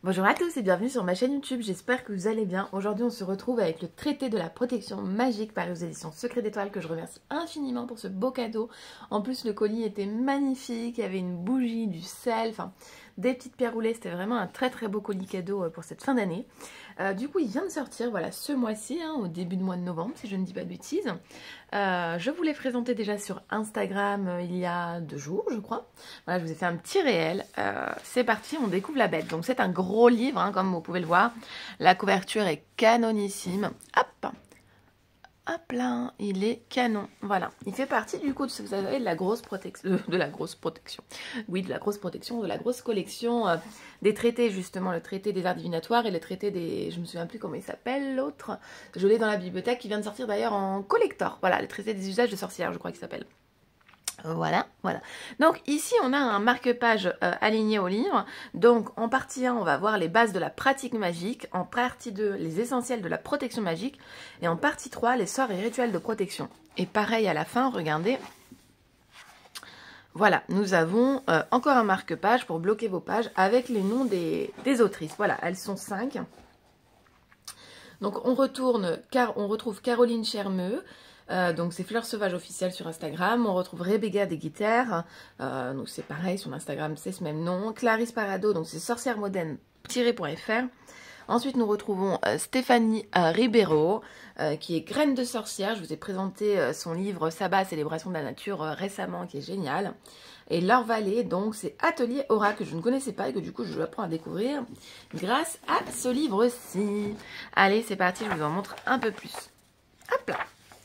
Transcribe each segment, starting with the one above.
Bonjour à tous et bienvenue sur ma chaîne YouTube, j'espère que vous allez bien. Aujourd'hui on se retrouve avec le traité de la protection magique paru aux éditions Secret d'Étoile que je remercie infiniment pour ce beau cadeau. En plus le colis était magnifique, il y avait une bougie, du sel, enfin des petites pierres roulées, c'était vraiment un très beau colis cadeau pour cette fin d'année. Du coup il vient de sortir, voilà, ce mois-ci, au début du mois de novembre si je ne dis pas de bêtises. Je vous l'ai présenté déjà sur Instagram il y a 2 jours je crois. Voilà, je vous ai fait un petit réel. C'est parti, on découvre la bête. Donc c'est un gros livre, comme vous pouvez le voir. La couverture est canonissime. Hop, hop là, il est canon. Voilà, il fait partie du coup, vous savez, de la grosse protection, de la grosse protection. Oui, de la grosse protection, de la grosse collection des traités justement, le traité des arts divinatoires et le traité des, je me souviens plus comment il s'appelle l'autre. Je l'ai dans la bibliothèque, qui vient de sortir d'ailleurs en collector. Voilà, le traité des usages de sorcières, je crois qu'il s'appelle. Voilà. Donc ici, on a un marque-page aligné au livre. Donc en partie 1, on va voir les bases de la pratique magique. En partie 2, les essentiels de la protection magique. Et en partie 3, les sorts et rituels de protection. Et pareil à la fin, regardez. Voilà, nous avons encore un marque-page pour bloquer vos pages avec les noms des autrices. Voilà, elles sont 5. Donc on retourne, car on retrouve Caroline Chermeux. Donc c'est Fleurs Sauvages officielles sur Instagram. On retrouve Rebecca des Guitares, donc c'est pareil sur Instagram, c'est ce même nom. Clarisse Parado, donc c'est sorcière moderne-.fr. Ensuite nous retrouvons Stéphanie Ribeiro, qui est Graine de sorcière. Je vous ai présenté son livre Sabbat, célébration de la nature récemment, qui est génial. Et Laure Vallée, donc c'est Atelier Aura, que je ne connaissais pas et que du coup je apprends à découvrir grâce à ce livre-ci. Allez, c'est parti, je vous en montre un peu plus. Hop là.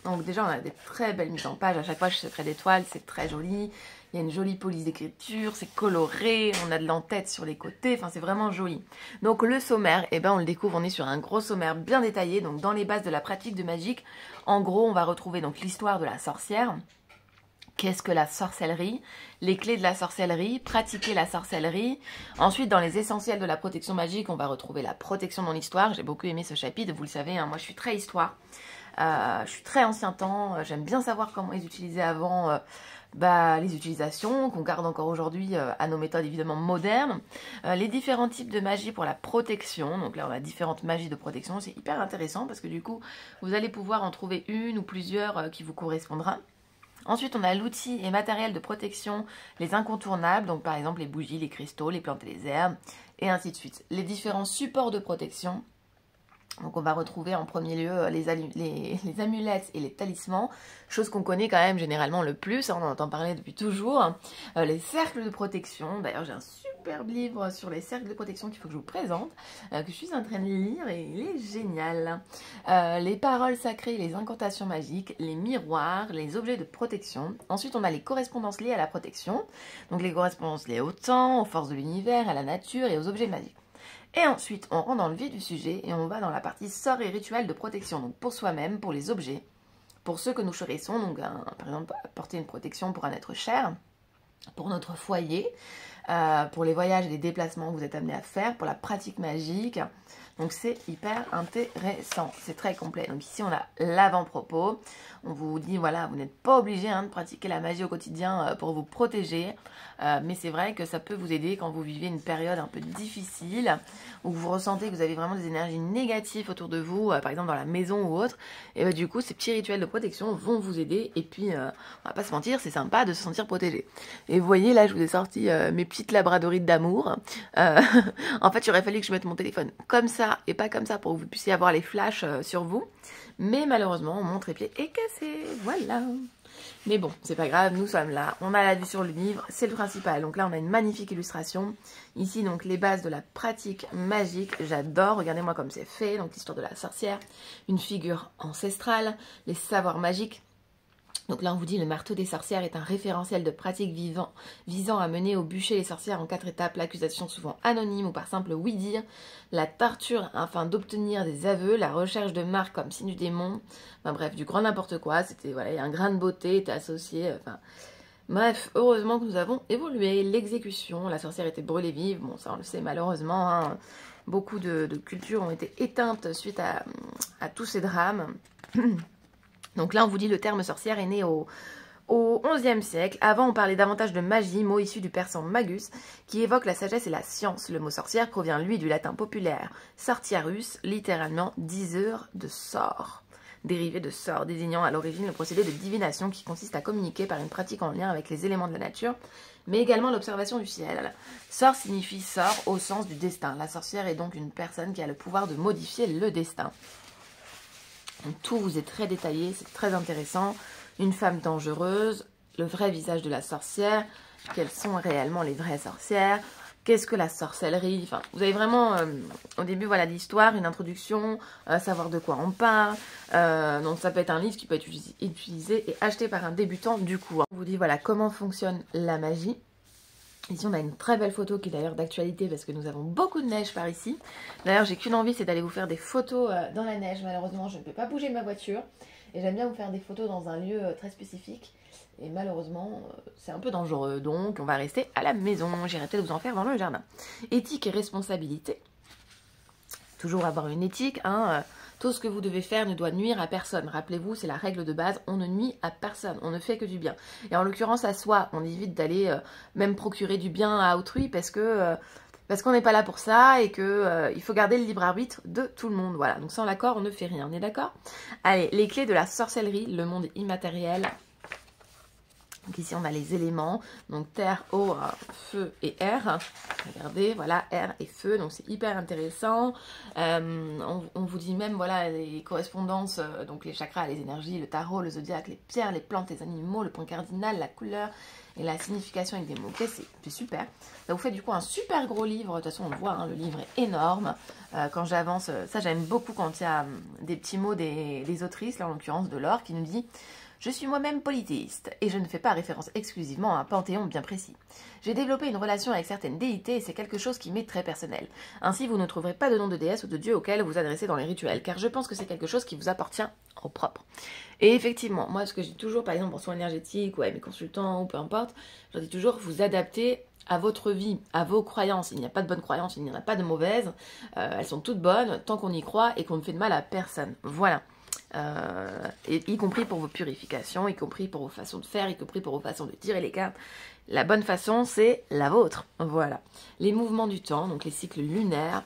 Donc déjà, on a des très belles mises en page. À chaque fois, chez Secret d'Étoile, c'est très joli. Il y a une jolie police d'écriture, c'est coloré, on a de l'entête sur les côtés, enfin c'est vraiment joli. Donc le sommaire, on le découvre, on est sur un gros sommaire bien détaillé. Donc dans les bases de la pratique de magique, en gros, on va retrouver donc l'histoire de la sorcière. Qu'est-ce que la sorcellerie? Les clés de la sorcellerie, pratiquer la sorcellerie. Ensuite, dans les essentiels de la protection magique, on va retrouver la protection dans l'histoire. J'ai beaucoup aimé ce chapitre, vous le savez, moi je suis très histoire. Je suis très ancien temps, j'aime bien savoir comment ils utilisaient avant les utilisations, qu'on garde encore aujourd'hui à nos méthodes évidemment modernes. Les différents types de magie pour la protection, donc là on a différentes magies de protection, c'est hyper intéressant parce que du coup vous allez pouvoir en trouver une ou plusieurs qui vous correspondra. Ensuite, on a l'outil et matériel de protection, les incontournables, donc par exemple les bougies, les cristaux, les plantes et les herbes, et ainsi de suite. Les différents supports de protection. Donc on va retrouver en premier lieu les amulettes et les talismans, chose qu'on connaît quand même généralement le plus, on en entend parler depuis toujours. Les cercles de protection, d'ailleurs j'ai un superbe livre sur les cercles de protection qu'il faut que je vous présente, que je suis en train de lire et il est génial. Les paroles sacrées, les incantations magiques, les miroirs, les objets de protection. Ensuite on a les correspondances liées à la protection, donc les correspondances liées au temps, aux forces de l'univers, à la nature et aux objets magiques. Et ensuite, on rentre dans le vif du sujet et on va dans la partie sorts et rituels de protection. Donc pour soi-même, pour les objets, pour ceux que nous chérissons, donc par exemple apporter une protection pour un être cher, pour notre foyer, pour les voyages et les déplacements que vous êtes amenés à faire, pour la pratique magique. Donc c'est hyper intéressant, c'est très complet. Donc ici on a l'avant-propos, on vous dit voilà, vous n'êtes pas obligé de pratiquer la magie au quotidien pour vous protéger, mais c'est vrai que ça peut vous aider quand vous vivez une période un peu difficile, où vous ressentez que vous avez vraiment des énergies négatives autour de vous, par exemple dans la maison ou autre, et du coup ces petits rituels de protection vont vous aider, et puis on va pas se mentir, c'est sympa de se sentir protégé. Et vous voyez là je vous ai sorti mes petites labradorites d'amour, en fait il aurait fallu que je mette mon téléphone comme ça, et pas comme ça pour que vous puissiez avoir les flashs sur vous, mais malheureusement mon trépied est cassé, voilà. Mais bon, c'est pas grave, nous sommes là, on a la vue sur le livre, c'est le principal. Donc là on a une magnifique illustration, ici donc les bases de la pratique magique, j'adore, regardez-moi comme c'est fait, donc l'histoire de la sorcière, une figure ancestrale, les savoirs magiques. Donc là, on vous dit, le marteau des sorcières est un référentiel de pratique visant à mener au bûcher les sorcières en 4 étapes. L'accusation souvent anonyme ou par simple oui-dire, la torture afin d'obtenir des aveux, la recherche de marques comme signe du démon, enfin bref, du grand n'importe quoi. C'était, voilà, un grain de beauté était associé, bref, heureusement que nous avons évolué. L'exécution, la sorcière était brûlée vive, bon ça on le sait malheureusement, beaucoup de cultures ont été éteintes suite à tous ces drames. Donc là, on vous dit le terme sorcière est né au Au XIe siècle, avant on parlait davantage de magie, mot issu du persan magus, qui évoque la sagesse et la science. Le mot sorcière provient lui du latin populaire sortiarus, littéralement diseur de sort, dérivé de sort, désignant à l'origine le procédé de divination qui consiste à communiquer par une pratique en lien avec les éléments de la nature, mais également l'observation du ciel. Sort signifie sort au sens du destin. La sorcière est donc une personne qui a le pouvoir de modifier le destin. Donc, tout vous est très détaillé, c'est très intéressant. Une femme dangereuse, le vrai visage de la sorcière, quelles sont réellement les vraies sorcières, qu'est-ce que la sorcellerie, enfin, vous avez vraiment, au début, voilà, l'histoire, une introduction, savoir de quoi on parle, donc ça peut être un livre qui peut être utilisé et acheté par un débutant du coup. On vous dit, voilà, comment fonctionne la magie. Ici, on a une très belle photo qui est d'ailleurs d'actualité parce que nous avons beaucoup de neige par ici. D'ailleurs, j'ai qu'une envie, c'est d'aller vous faire des photos dans la neige. Malheureusement, je ne peux pas bouger ma voiture. Et j'aime bien vous faire des photos dans un lieu très spécifique. Et malheureusement, c'est un peu dangereux. Donc, on va rester à la maison. J'irai peut-être vous en faire dans le jardin. Éthique et responsabilité. Toujours avoir une éthique, hein. Tout ce que vous devez faire ne doit nuire à personne. Rappelez-vous, c'est la règle de base, on ne nuit à personne, on ne fait que du bien. Et en l'occurrence à soi, on évite d'aller même procurer du bien à autrui parce qu'on n'est pas là pour ça et que il faut garder le libre arbitre de tout le monde. Voilà, donc sans l'accord, on ne fait rien, on est d'accord? Allez, les clés de la sorcellerie, le monde immatériel. Donc ici, on a les éléments, donc terre, eau, feu et air. Regardez, voilà, air et feu, donc c'est hyper intéressant. On vous dit même, voilà, les correspondances, donc les chakras, les énergies, le tarot, le zodiaque, les pierres, les plantes, les animaux, le point cardinal, la couleur et la signification avec des mots-clés, c'est super. Ça vous fait du coup un super gros livre, de toute façon on le voit, hein, le livre est énorme. Quand j'avance, ça j'aime beaucoup quand il y a des petits mots des autrices, là en l'occurrence de Laure, qui nous dit... Je suis moi-même polythéiste et je ne fais pas référence exclusivement à un panthéon bien précis. J'ai développé une relation avec certaines déités et c'est quelque chose qui m'est très personnel. Ainsi, vous ne trouverez pas de nom de déesse ou de dieu auquel vous adressez dans les rituels, car je pense que c'est quelque chose qui vous appartient au propre. Et effectivement, moi, ce que je dis toujours, par exemple, en soins énergétiques ou à mes consultants ou peu importe, je leur dis toujours, vous adaptez à votre vie, à vos croyances. Il n'y a pas de bonnes croyances, il n'y en a pas de mauvaises. Elles sont toutes bonnes tant qu'on y croit et qu'on ne fait de mal à personne. Voilà. Y compris pour vos purifications, y compris pour vos façons de faire, y compris pour vos façons de tirer les cartes. La bonne façon, c'est la vôtre. Voilà. Les mouvements du temps, donc les cycles lunaires.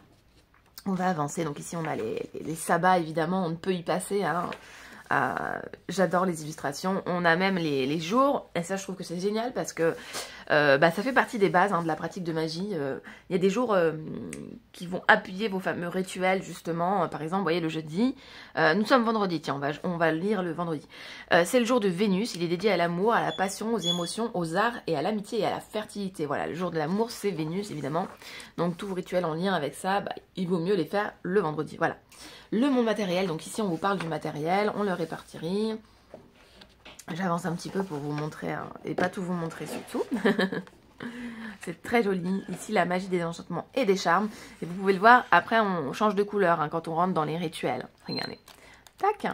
On va avancer. Donc ici, on a les sabbats, évidemment, on ne peut y passer. Hein. J'adore les illustrations. On a même les jours. Et ça, je trouve que c'est génial parce que ça fait partie des bases, hein, de la pratique de magie. Il y a des jours qui vont appuyer vos fameux rituels, justement. Par exemple, vous voyez, le jeudi. Nous sommes vendredi. Tiens, on va lire le vendredi. C'est le jour de Vénus. Il est dédié à l'amour, à la passion, aux émotions, aux arts et à l'amitié et à la fertilité. Voilà, le jour de l'amour, c'est Vénus, évidemment. Donc, tous vos rituels en lien avec ça, il vaut mieux les faire le vendredi. Voilà. Le monde matériel, donc ici on vous parle du matériel, on le répartit. J'avance un petit peu pour vous montrer, hein, et pas tout vous montrer surtout. C'est très joli. Ici la magie des enchantements et des charmes. Et vous pouvez le voir, après on change de couleur hein, quand on rentre dans les rituels. Regardez. Tac.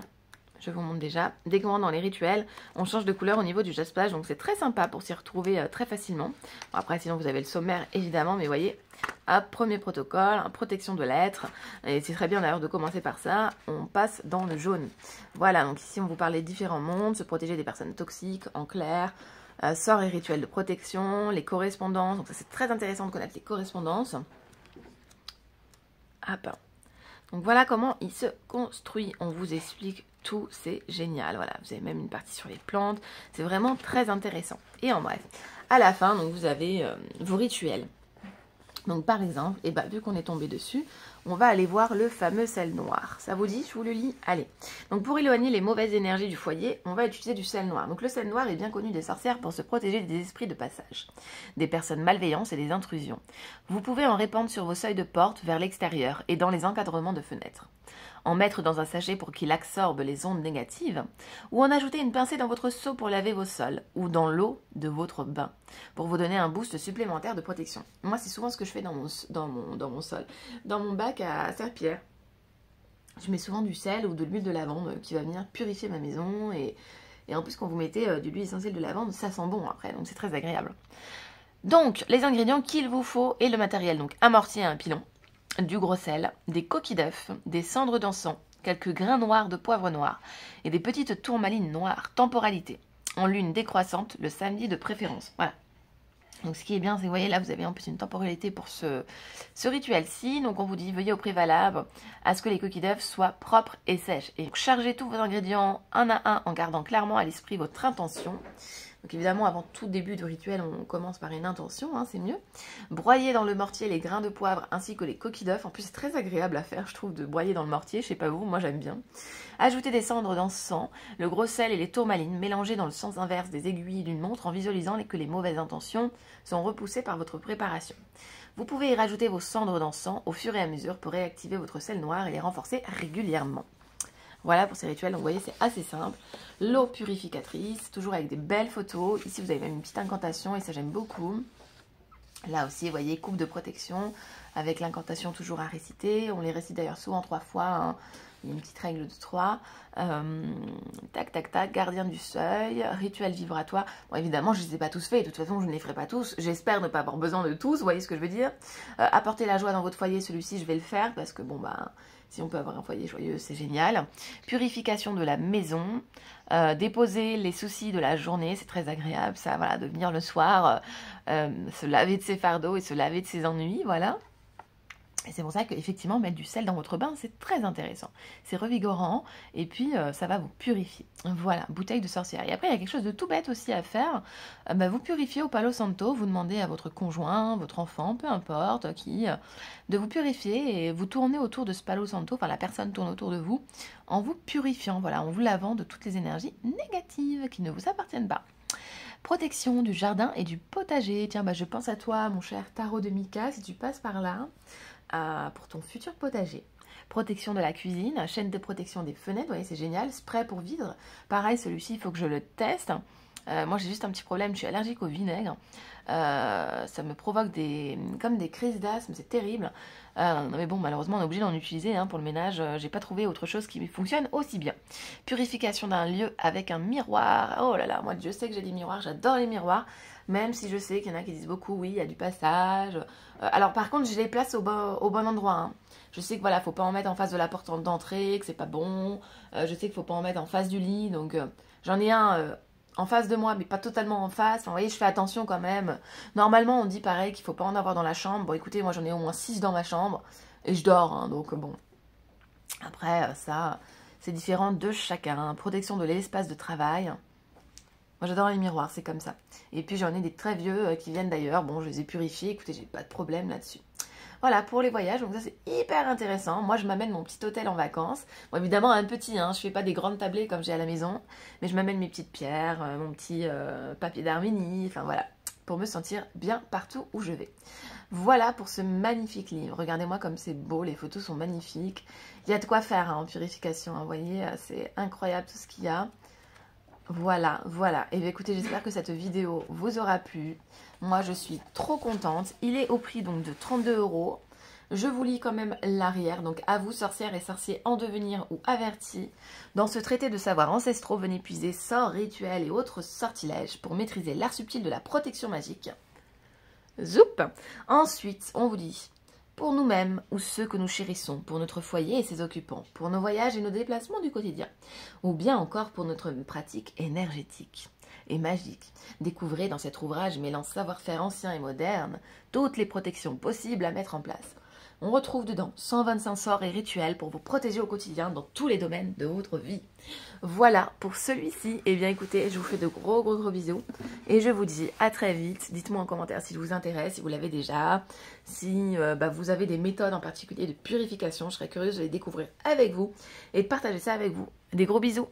Je vous montre déjà. Dès qu'on rentre dans les rituels, on change de couleur au niveau du jaspage. Donc c'est très sympa pour s'y retrouver très facilement. Bon, après sinon vous avez le sommaire évidemment, mais vous voyez, hop, premier protocole, protection de l'être. Et c'est très bien d'ailleurs de commencer par ça. On passe dans le jaune. Voilà, donc ici on vous parle des différents mondes, se protéger des personnes toxiques, en clair. Sorts et rituels de protection, les correspondances. Donc ça c'est très intéressant de connaître les correspondances. Hop. Donc voilà comment il se construit. On vous explique tout, c'est génial. Voilà, vous avez même une partie sur les plantes. C'est vraiment très intéressant. Et en bref, à la fin, donc vous avez vos rituels. Donc par exemple, vu qu'on est tombé dessus, on va aller voir le fameux sel noir. Ça vous dit? Je vous le lis? Allez. Donc pour éloigner les mauvaises énergies du foyer, on va utiliser du sel noir. Donc le sel noir est bien connu des sorcières pour se protéger des esprits de passage, des personnes malveillantes et des intrusions. Vous pouvez en répandre sur vos seuils de porte vers l'extérieur et dans les encadrements de fenêtres. En mettre dans un sachet pour qu'il absorbe les ondes négatives, ou en ajouter une pincée dans votre seau pour laver vos sols, ou dans l'eau de votre bain, pour vous donner un boost supplémentaire de protection. Moi, c'est souvent ce que je fais dans mon sol. Dans mon bac à serpillère, je mets souvent du sel ou de l'huile de lavande qui va venir purifier ma maison, et en plus, quand vous mettez de l'huile essentielle de lavande, ça sent bon après, donc c'est très agréable. Donc, les ingrédients qu'il vous faut et le matériel, donc un mortier et un pilon, du gros sel, des coquilles d'œufs, des cendres d'encens, quelques grains noirs de poivre noir et des petites tourmalines noires. Temporalité. en lune décroissante le samedi de préférence. Voilà. Donc ce qui est bien, c'est que vous voyez là, vous avez en plus une temporalité pour ce rituel-ci. Donc on vous dit, veuillez au préalable à ce que les coquilles d'œufs soient propres et sèches. Et chargez tous vos ingrédients un à un en gardant clairement à l'esprit votre intention. Donc évidemment, avant tout début de rituel, on commence par une intention, hein, c'est mieux. Broyez dans le mortier les grains de poivre ainsi que les coquilles d'œufs. En plus, c'est très agréable à faire, je trouve, de broyer dans le mortier. Je sais pas vous, moi j'aime bien. Ajoutez des cendres d'encens, le gros sel et les tourmalines mélangés dans le sens inverse des aiguilles d'une montre en visualisant que les mauvaises intentions sont repoussées par votre préparation. Vous pouvez y rajouter vos cendres d'encens au fur et à mesure pour réactiver votre sel noir et les renforcer régulièrement. Voilà pour ces rituels, donc vous voyez c'est assez simple. L'eau purificatrice, toujours avec des belles photos. Ici vous avez même une petite incantation et ça j'aime beaucoup. Là aussi vous voyez coupe de protection avec l'incantation toujours à réciter. On les récite d'ailleurs souvent 3 fois, hein. Il y a une petite règle de 3. Tac tac tac, gardien du seuil, rituel vibratoire. Bon évidemment je ne les ai pas tous faits, de toute façon je ne les ferai pas tous. J'espère ne pas avoir besoin de tous, vous voyez ce que je veux dire. Apporter la joie dans votre foyer, celui-ci je vais le faire parce que bon bah... Si on peut avoir un foyer joyeux, c'est génial. Purification de la maison. Déposer les soucis de la journée, c'est très agréable. Ça, voilà, de venir le soir, se laver de ses fardeaux et se laver de ses ennuis, voilà. Et c'est pour ça qu'effectivement, mettre du sel dans votre bain, c'est très intéressant. C'est revigorant et puis ça va vous purifier. Voilà, bouteille de sorcière. Et après, il y a quelque chose de tout bête aussi à faire. Vous purifiez au Palo Santo, vous demandez à votre conjoint, votre enfant, peu importe qui, de vous purifier et vous tournez autour de ce Palo Santo, enfin la personne tourne autour de vous, en vous purifiant, voilà, en vous lavant de toutes les énergies négatives qui ne vous appartiennent pas. Protection du jardin et du potager. Tiens, je pense à toi, mon cher tarot de Mika, si tu passes par là. Pour ton futur potager. Protection de la cuisine, chaîne de protection des fenêtres, vous voyez c'est génial, spray pour vivre, pareil celui-ci il faut que je le teste. Moi j'ai juste un petit problème, je suis allergique au vinaigre, ça me provoque comme des crises d'asthme, c'est terrible. Mais bon malheureusement on est obligé d'en utiliser pour le ménage, j'ai pas trouvé autre chose qui fonctionne aussi bien. Purification d'un lieu avec un miroir, oh là là, moi je sais que j'ai des miroirs, j'adore les miroirs. Même si je sais qu'il y en a qui disent beaucoup, oui, il y a du passage. Alors par contre, je les place au bon endroit. Hein. Je sais que voilà, faut pas en mettre en face de la porte d'entrée, que c'est pas bon. Je sais qu'il faut pas en mettre en face du lit. Donc j'en ai un en face de moi, mais pas totalement en face. Enfin, vous voyez, je fais attention quand même. Normalement, on dit pareil qu'il faut pas en avoir dans la chambre. Bon, écoutez, moi j'en ai au moins 6 dans ma chambre. Et je dors, hein, donc bon. Après, ça, c'est différent de chacun. Protection de l'espace de travail. Moi j'adore les miroirs, c'est comme ça. Et puis j'en ai des très vieux qui viennent d'ailleurs. Bon, je les ai purifiés, écoutez, j'ai pas de problème là-dessus. Voilà, pour les voyages, donc ça c'est hyper intéressant. Moi je m'amène mon petit hôtel en vacances. Bon, évidemment un petit, je fais pas des grandes tablées comme j'ai à la maison. Mais je m'amène mes petites pierres, mon petit papier d'Arménie, enfin voilà. Pour me sentir bien partout où je vais. Voilà pour ce magnifique livre. Regardez-moi comme c'est beau, les photos sont magnifiques. Il y a de quoi faire en purification, vous voyez, c'est incroyable tout ce qu'il y a. Voilà, voilà. Et bien écoutez, j'espère que cette vidéo vous aura plu. Moi, je suis trop contente. Il est au prix donc de 32 €. Je vous lis quand même l'arrière. Donc, à vous, sorcières et sorciers en devenir ou avertis. Dans ce traité de savoirs ancestraux, venez puiser sorts, rituels et autres sortilèges pour maîtriser l'art subtil de la protection magique. Zoup! Ensuite, on vous dit... pour nous-mêmes ou ceux que nous chérissons, pour notre foyer et ses occupants, pour nos voyages et nos déplacements du quotidien, ou bien encore pour notre pratique énergétique et magique. Découvrez dans cet ouvrage mêlant savoir-faire ancien et moderne toutes les protections possibles à mettre en place. On retrouve dedans 125 sorts et rituels pour vous protéger au quotidien dans tous les domaines de votre vie. Voilà pour celui-ci. Eh bien écoutez, je vous fais de gros bisous et je vous dis à très vite. Dites-moi en commentaire si vous intéresse, si vous l'avez déjà, si vous avez des méthodes en particulier de purification. Je serais curieuse de les découvrir avec vous et de partager ça avec vous. Des gros bisous.